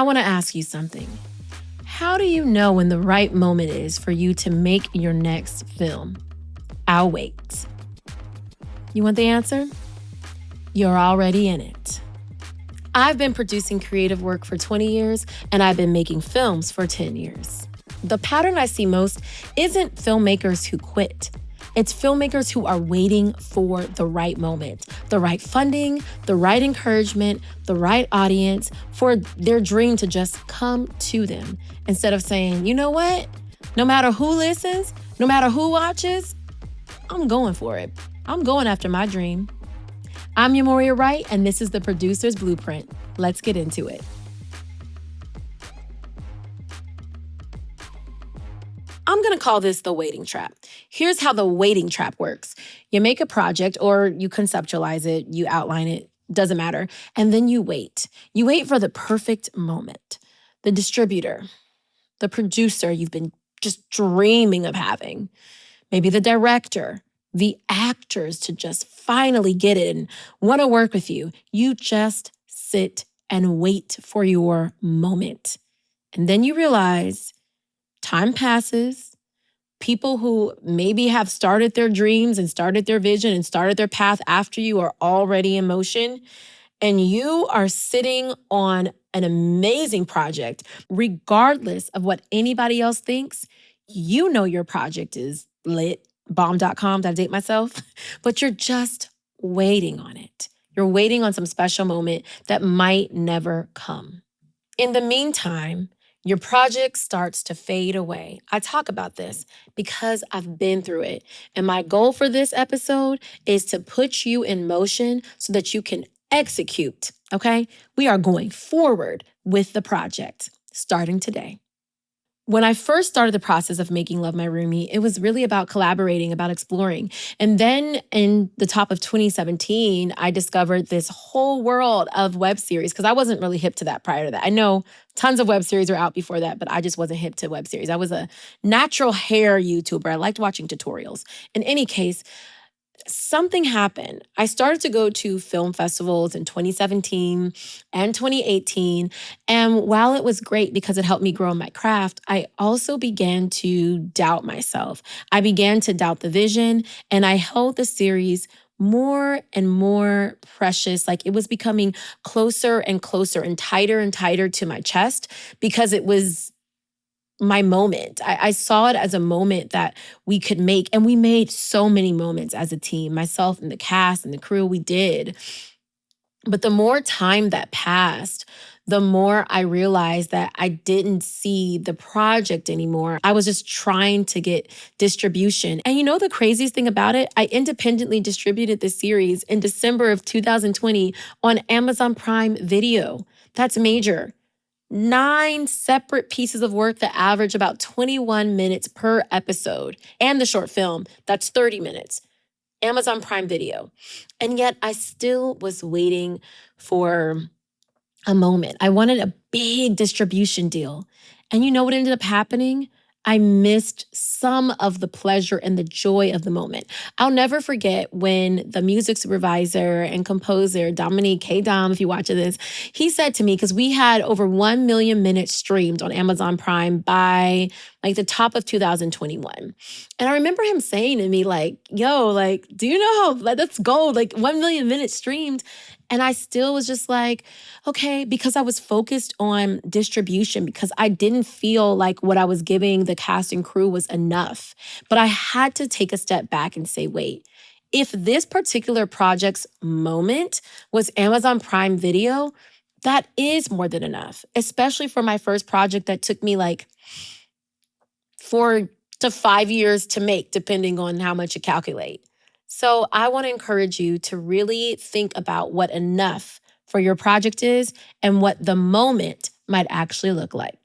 want to ask you something. How do you know when the right moment is for you to make your next film? I'll wait. You want the answer? You're already in it. I've been producing creative work for 20 years, and I've been making films for 10 years. The pattern I see most isn't filmmakers who quit. It's filmmakers who are waiting for the right moment, the right funding, the right encouragement, the right audience for their dream to just come to them. Instead of saying, you know what? No matter who listens, no matter who watches, I'm going for it. I'm going after my dream. I'm Yamoria Wright, and this is The Producer's Blueprint. Let's get into it. I'm going to call this the waiting trap. Here's how the waiting trap works. You make a project, or you conceptualize it, you outline it, doesn't matter, and then you wait. You wait for the perfect moment. The distributor, the producer you've been just dreaming of having, maybe the director, the actors to just finally get it and want to work with you. You just sit and wait for your moment. And then you realize time passes. People who maybe have started their dreams and started their vision and started their path after you are already in motion. And you are sitting on an amazing project, regardless of what anybody else thinks. You know your project is lit. Bomb.com, did I date myself? But you're just waiting on it. You're waiting on some special moment that might never come. In the meantime, your project starts to fade away. I talk about this because I've been through it. And my goal for this episode is to put you in motion so that you can execute, okay? We are going forward with the project starting today. When I first started the process of making LoveMyRoomie, it was really about collaborating, about exploring. And then in the top of 2017, I discovered this whole world of web series because I wasn't really hip to that prior to that. I know tons of web series were out before that, but I just wasn't hip to web series. I was a natural hair YouTuber. I liked watching tutorials. In any case, something happened. I started to go to film festivals in 2017 and 2018. And while it was great because it helped me grow in my craft, I also began to doubt myself. I began to doubt the vision, and I held the series more and more precious. Like it was becoming closer and closer and tighter to my chest because it was my moment. I saw it as a moment that we could make, and we made so many moments as a team, myself and the cast and the crew, we did. But the more time that passed, the more I realized that I didn't see the project anymore. I was just trying to get distribution. And you know the craziest thing about it? I independently distributed the series in December of 2020 on Amazon Prime Video. That's major. 9 separate pieces of work that average about 21 minutes per episode. And the short film, that's 30 minutes. Amazon Prime Video. And yet I still was waiting for a moment. I wanted a big distribution deal. And you know what ended up happening? I missed some of the pleasure and the joy of the moment. I'll never forget when the music supervisor and composer, Dominique, K. Dom, if you watch this, he said to me, because we had over 1 million minutes streamed on Amazon Prime by like the top of 2021. And I remember him saying to me like, yo, like, do you know how, like, that's gold, like 1 million minutes streamed. And I still was just like, okay, because I was focused on distribution, because I didn't feel like what I was giving the cast and crew was enough. But I had to take a step back and say, wait, if this particular project's moment was Amazon Prime Video, that is more than enough, especially for my first project that took me like 4 to 5 years to make, depending on how much you calculate. So I want to encourage you to really think about what enough for your project is and what the moment might actually look like.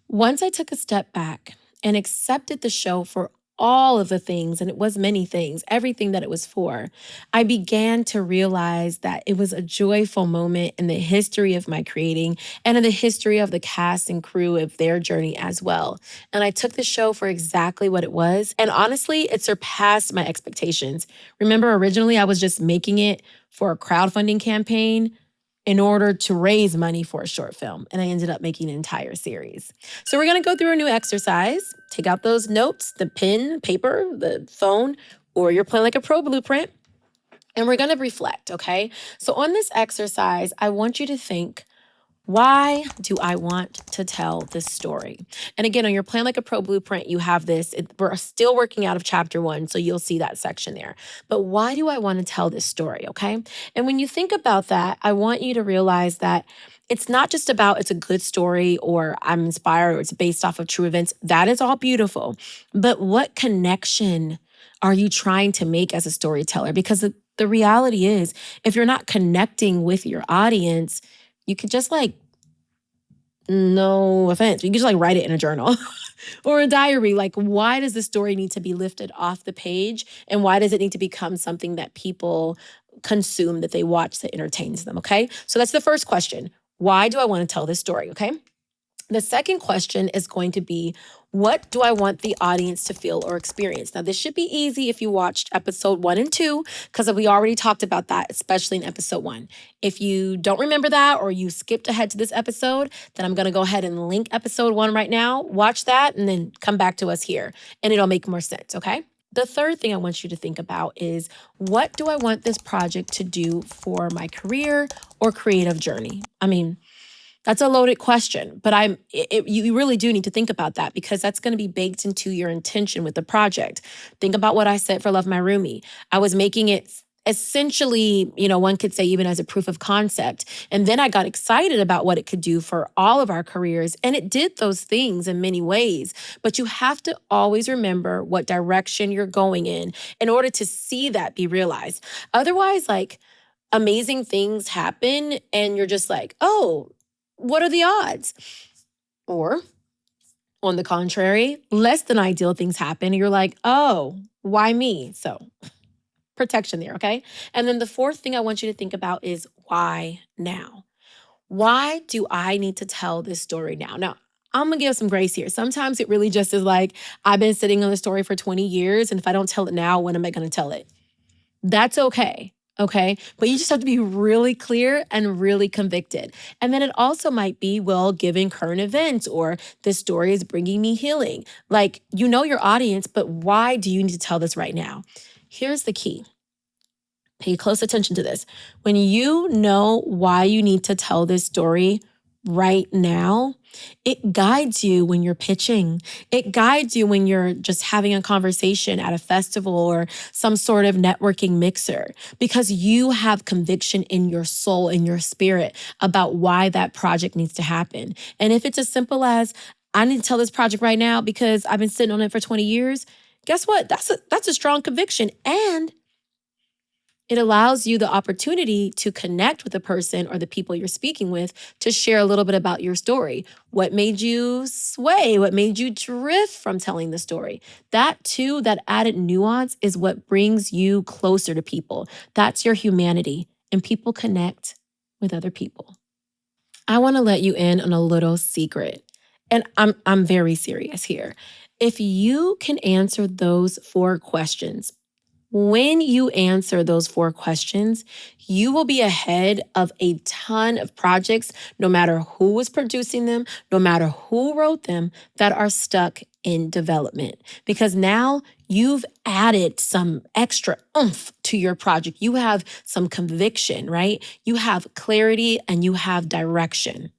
Once I took a step back and accepted the show for all of the things, and it was many things, everything that it was for, I began to realize that it was a joyful moment in the history of my creating and in the history of the cast and crew of their journey as well. And I took the show for exactly what it was. And honestly, it surpassed my expectations. Remember, originally I was just making it for a crowdfunding campaign. in order to raise money for a short film. And I ended up making an entire series. So we're going to go through a new exercise. Take out those notes, the pen, paper, the phone, or your Plan Like a Pro blueprint. And we're going to reflect, okay? So on this exercise, I want you to think, why do I want to tell this story? And again, on your Plan Like a Pro blueprint, you have this. We're still working out of chapter 1, so you'll see that section there. But why do I want to tell this story, okay? And when you think about that, I want you to realize that it's not just about it's a good story or I'm inspired or it's based off of true events. That is all beautiful. But what connection are you trying to make as a storyteller? Because the reality is, if you're not connecting with your audience, you could just no offense, you could just write it in a journal or a diary. Why does the story need to be lifted off the page? And why does it need to become something that people consume, that they watch, that entertains them? Okay. So that's the first question. Why do I want to tell this story? Okay. The second question is going to be, what do I want the audience to feel or experience? Now, this should be easy if you watched episode 1 and 2, because we already talked about that, especially in episode 1. If you don't remember that or you skipped ahead to this episode, then I'm going to go ahead and link episode 1 right now. Watch that and then come back to us here and it'll make more sense, okay? The third thing I want you to think about is, what do I want this project to do for my career or creative journey? I mean, that's a loaded question, but you really do need to think about that, because that's going to be baked into your intention with the project. Think about what I said for Love My Roomie. I was making it essentially, one could say even as a proof of concept. And then I got excited about what it could do for all of our careers. And it did those things in many ways. But you have to always remember what direction you're going in order to see that be realized. Otherwise, amazing things happen and you're just oh, what are the odds? Or on the contrary, less than ideal things happen. And you're oh, why me? So protection there, okay? And then the fourth thing I want you to think about is, why now? Why do I need to tell this story now? Now, I'm going to give some grace here. Sometimes it really just is I've been sitting on the story for 20 years. And if I don't tell it now, when am I going to tell it? That's okay. Okay. But you just have to be really clear and really convicted. And then it also might be, given current events, or this story is bringing me healing. Your audience, but why do you need to tell this right now? Here's the key. Pay close attention to this. When you know why you need to tell this story right now, it guides you when you're pitching. It guides you when you're just having a conversation at a festival or some sort of networking mixer, because you have conviction in your soul, in your spirit, about why that project needs to happen. And if it's as simple as, I need to tell this project right now because I've been sitting on it for 20 years, guess what? That's a strong conviction. And it allows you the opportunity to connect with the person or the people you're speaking with, to share a little bit about your story. What made you sway? What made you drift from telling the story? That too, that added nuance is what brings you closer to people. That's your humanity, and people connect with other people. I want to let you in on a little secret, and I'm very serious here. If you can answer those 4 questions, when you answer those 4 questions, you will be ahead of a ton of projects, no matter who was producing them, no matter who wrote them, that are stuck in development. Because now you've added some extra oomph to your project. You have some conviction, right? You have clarity and you have direction.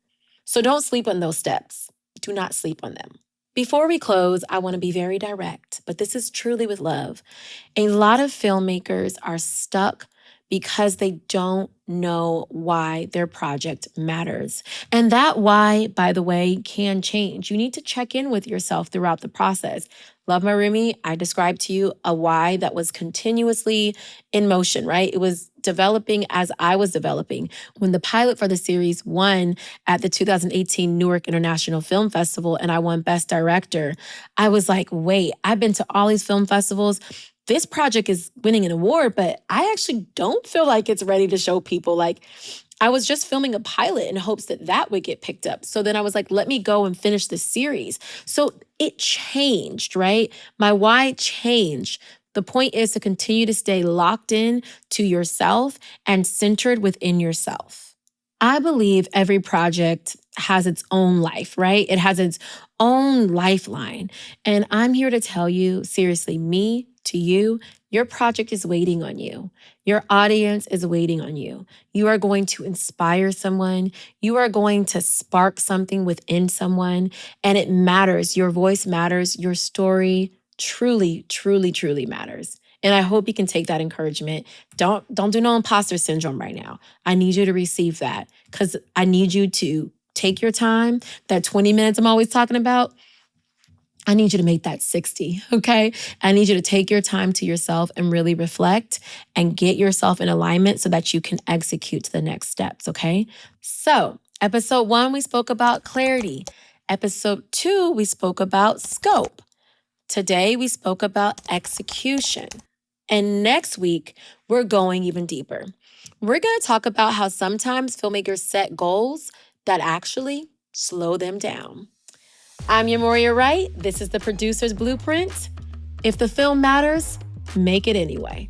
So don't sleep on those steps. Do not sleep on them. Before we close, I want to be very direct, but this is truly with love. A lot of filmmakers are stuck because they don't know why their project matters. And that why, by the way, can change. You need to check in with yourself throughout the process. Love My Roomie, I described to you a why that was continuously in motion, right? It was developing as I was developing. When the pilot for the series won at the 2018 Newark International Film Festival and I won Best Director, I was wait, I've been to all these film festivals. This project is winning an award, but I actually don't feel like it's ready to show people. I was just filming a pilot in hopes that that would get picked up. So then I was let me go and finish the series. So it changed, right? My why changed. The point is to continue to stay locked in to yourself and centered within yourself. I believe every project has its own life, right? It has its own lifeline. And I'm here to tell you, seriously, me to you, your project is waiting on you. Your audience is waiting on you. You are going to inspire someone. You are going to spark something within someone. And it matters. Your voice matters. Your story truly, truly, truly matters. And I hope you can take that encouragement. Don't do no imposter syndrome right now. I need you to receive that because I need you to take your time. That 20 minutes I'm always talking about, I need you to make that 60, okay? I need you to take your time to yourself and really reflect and get yourself in alignment so that you can execute to the next steps, okay? So, episode 1, we spoke about clarity. Episode 2, we spoke about scope. Today, we spoke about execution. And next week, we're going even deeper. We're going to talk about how sometimes filmmakers set goals that actually slow them down. I'm your Moria Wright. This is the Producer's Blueprint. If the film matters, make it anyway.